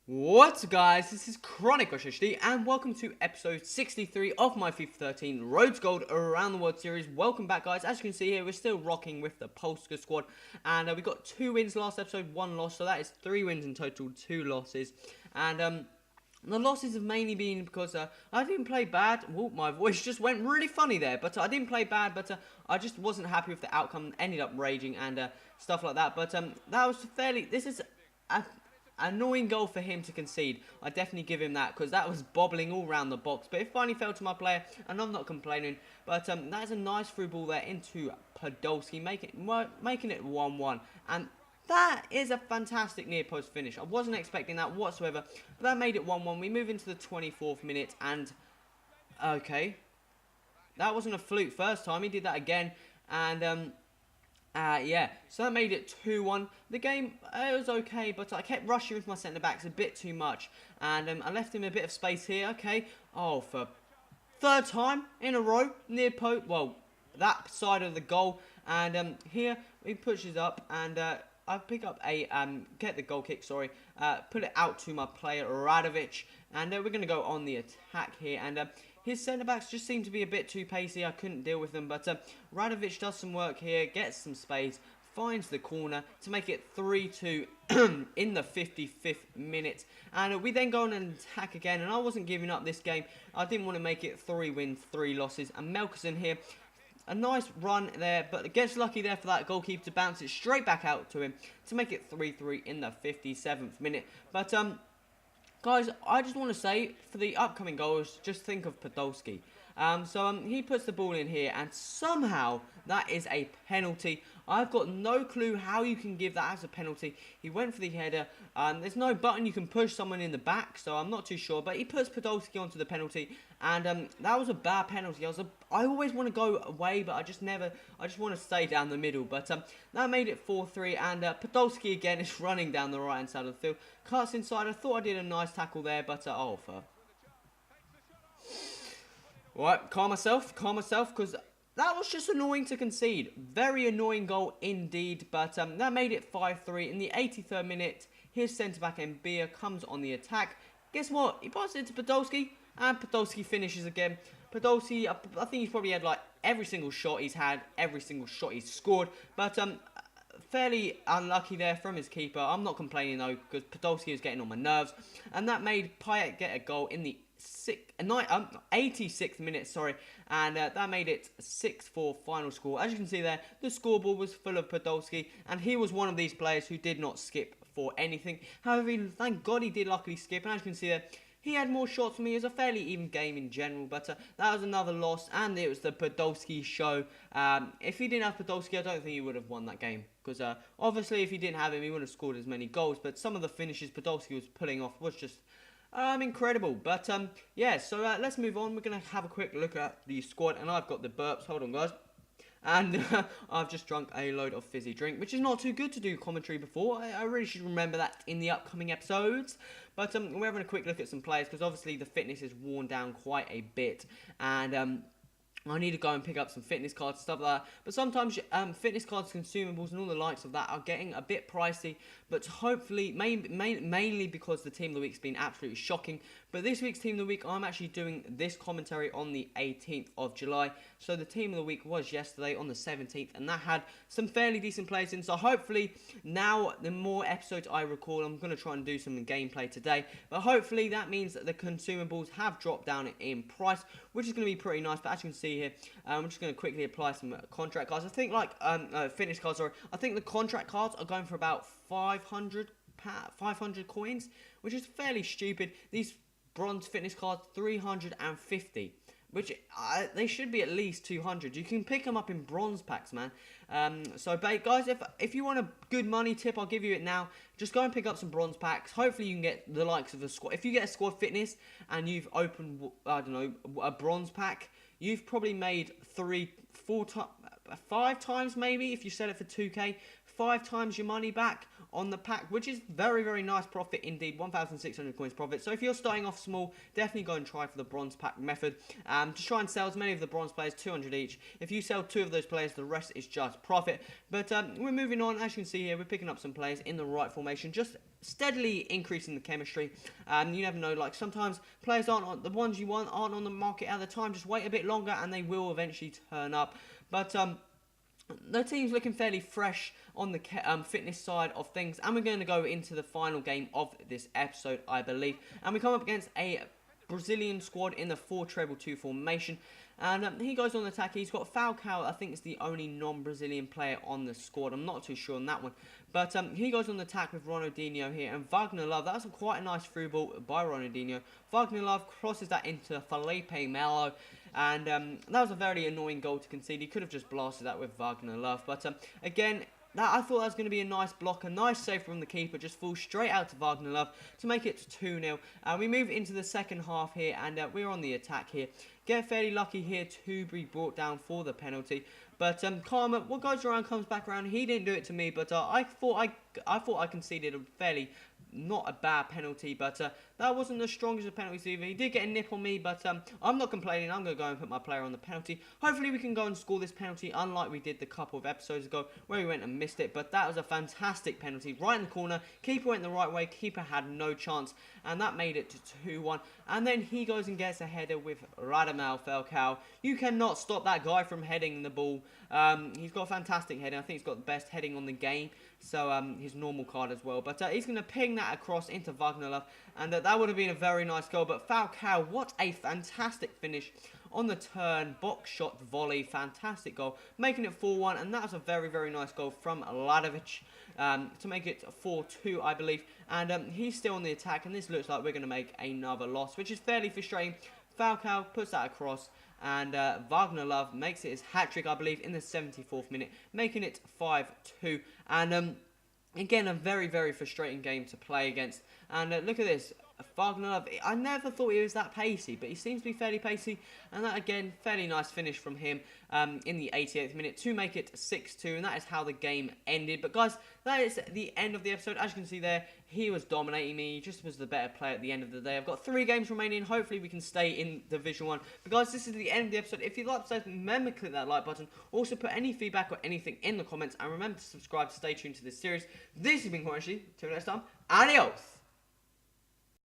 What's up guys, this is Chronic HowTo and welcome to episode 63 of my FIFA 13 Roads Gold Around the World series. Welcome back guys. As you can see here, we're still rocking with the Podolski squad, and we got 2 wins last episode, 1 loss, so that is 3 wins in total, 2 losses. And the losses have mainly been because I didn't play bad. Whoa, my voice just went really funny there, but I didn't play bad, but I just wasn't happy with the outcome, ended up raging and stuff like that. But that was fairly, this is a annoying goal for him to concede. I definitely give him that, because that was bobbling all around the box, but it finally fell to my player, and I'm not complaining. But that is a nice through ball there into Podolski, making it 1-1, and that is a fantastic near post finish. I wasn't expecting that whatsoever, but that made it 1-1. We move into the 24th minute, and okay, that wasn't a fluke first time. He did that again, and yeah, so that made it 2-1. The game, it was okay, but I kept rushing with my centre-backs a bit too much. And I left him a bit of space here, okay. Oh, for third time in a row, near post, well, that side of the goal. And here, he pushes up, and I pick up a, get the goal kick, sorry. Put it out to my player, Radovic. And we're going to go on the attack here, and his centre-backs just seem to be a bit too pacey. I couldn't deal with them, but Radovic does some work here, gets some space, finds the corner to make it 3-2 in the 55th minute. And we then go on and attack again, and I wasn't giving up this game. I didn't want to make it 3 wins, 3 losses. And Melkerson here, a nice run there, but gets lucky there for that goalkeeper to bounce it straight back out to him to make it 3-3 in the 57th minute. But guys, I just want to say, for the upcoming goals, just think of Podolski. He puts the ball in here, and somehow that is a penalty. I've got no clue how you can give that as a penalty. He went for the header. There's no button you can push someone in the back, so I'm not too sure. But he puts Podolski onto the penalty, and that was a bad penalty. I always want to go away, but I just want to stay down the middle. But that made it 4-3, and Podolski again is running down the right-hand side of the field. Cuts inside. I thought I did a nice tackle there, but oh, for... Alright, calm myself, because that was just annoying to concede. Very annoying goal indeed, but that made it 5-3. In the 83rd minute, his centre-back Mbia comes on the attack. Guess what? He passes it to Podolski, and Podolski finishes again. Podolski, I think he's probably had like every single shot he's had, every single shot he's scored, but fairly unlucky there from his keeper. I'm not complaining though, because Podolski was getting on my nerves, and that made Payet get a goal in the 86th minute, sorry, and that made it 6-4 final score. As you can see there, the scoreboard was full of Podolski, and he was one of these players who did not skip for anything. However, thank God he did luckily skip, and as you can see there, he had more shots for me. It was a fairly even game in general, but that was another loss, and it was the Podolski show. If he didn't have Podolski, I don't think he would have won that game, because obviously if he didn't have him, he wouldn't have scored as many goals, but some of the finishes Podolski was pulling off was just incredible. But yeah, so let's move on. We're going to have a quick look at the squad, and I've got the burps. Hold on, guys. And I've just drunk a load of fizzy drink, which is not too good to do commentary before. I really should remember that in the upcoming episodes. But we're having a quick look at some players, because obviously the fitness is worn down quite a bit, and I need to go and pick up some fitness cards and stuff like that. But sometimes fitness cards, consumables, and all the likes of that are getting a bit pricey. But hopefully, mainly because the Team of the Week's been absolutely shocking. But this week's Team of the Week, I'm actually doing this commentary on the 18th of July. So the Team of the Week was yesterday on the 17th. And that had some fairly decent players in. So hopefully, now the more episodes I record, I'm going to try and do some gameplay today. But hopefully, that means that the consumables have dropped down in price, which is going to be pretty nice. But as you can see here, I'm just going to quickly apply some contract cards. I think like fitness cards, sorry. I think the contract cards are going for about 500 coins, which is fairly stupid. These bronze fitness cards, 350, which they should be at least 200. You can pick them up in bronze packs, man. So guys, if you want a good money tip, I'll give you it now. Just go and pick up some bronze packs. Hopefully you can get the likes of a squad. If you get a squad fitness and you've opened, I don't know, a bronze pack, you've probably made 5 times maybe, if you sell it for 2k, 5 times your money back on the pack, which is very, very nice profit indeed. 1,600 coins profit. So if you're starting off small, definitely go and try for the bronze pack method. Just try and sell as many of the bronze players, 200 each. If you sell 2 of those players, the rest is just profit. But we're moving on. As you can see here, we're picking up some players in the right formation, just steadily increasing the chemistry. You never know, like sometimes players aren't the ones you want aren't on the market at the time. Just wait a bit longer and they will eventually turn up. But the team's looking fairly fresh on the fitness side of things, and we're going to go into the final game of this episode, I believe. And we come up against a Brazilian squad in the 4-2-2 formation. And he goes on the attack. He's got Falcao, I think is the only non-Brazilian player on the squad. I'm not too sure on that one. But he goes on the attack with Ronaldinho here. And Wagner Love, that's quite a nice through ball by Ronaldinho. Wagner Love crosses that into Felipe Melo. And that was a very annoying goal to concede. He could have just blasted that with Wagner Love. But again, I thought that was going to be a nice block, a nice save from the keeper, just falls straight out to Wagner Love to make it 2-0. We move into the second half here, and we're on the attack here. Get fairly lucky here to be brought down for the penalty. But Karma, what goes around comes back around. He didn't do it to me, but I thought I conceded a fairly not a bad penalty, but that wasn't the strongest of penalties either. He did get a nip on me, but I'm not complaining. I'm going to go and put my player on the penalty. Hopefully we can go and score this penalty, unlike we did the couple of episodes ago where we went and missed it. But that was a fantastic penalty right in the corner. Keeper went the right way. Keeper had no chance, and that made it to 2-1. And then he goes and gets a header with Radamel Falcao. You cannot stop that guy from heading the ball. He's got a fantastic heading. I think he's got the best heading on the game. So his normal card as well. But he's going to ping that across into Wagner Love. And that would have been a very nice goal. But Falcao, what a fantastic finish on the turn. Box shot volley. Fantastic goal. Making it 4-1. And that was a very, very nice goal from Ladovic to make it 4-2, I believe. And he's still on the attack. And this looks like we're going to make another loss, which is fairly frustrating. Falcao puts that across. And Wagner Love makes it his hat-trick, I believe, in the 74th minute, making it 5-2. And again, a very, very frustrating game to play against. And look at this. Wagner Love, I never thought he was that pacey, but he seems to be fairly pacey. And that, again, fairly nice finish from him in the 88th minute to make it 6-2. And that is how the game ended. But, guys, that is the end of the episode. As you can see there, he was dominating me. He just was the better player at the end of the day. I've got 3 games remaining. Hopefully, we can stay in Division 1. But, guys, this is the end of the episode. If you'd like to say something, remember to click that like button. Also, put any feedback or anything in the comments. And remember to subscribe to stay tuned to this series. This has been Quantity. Till next time, adios!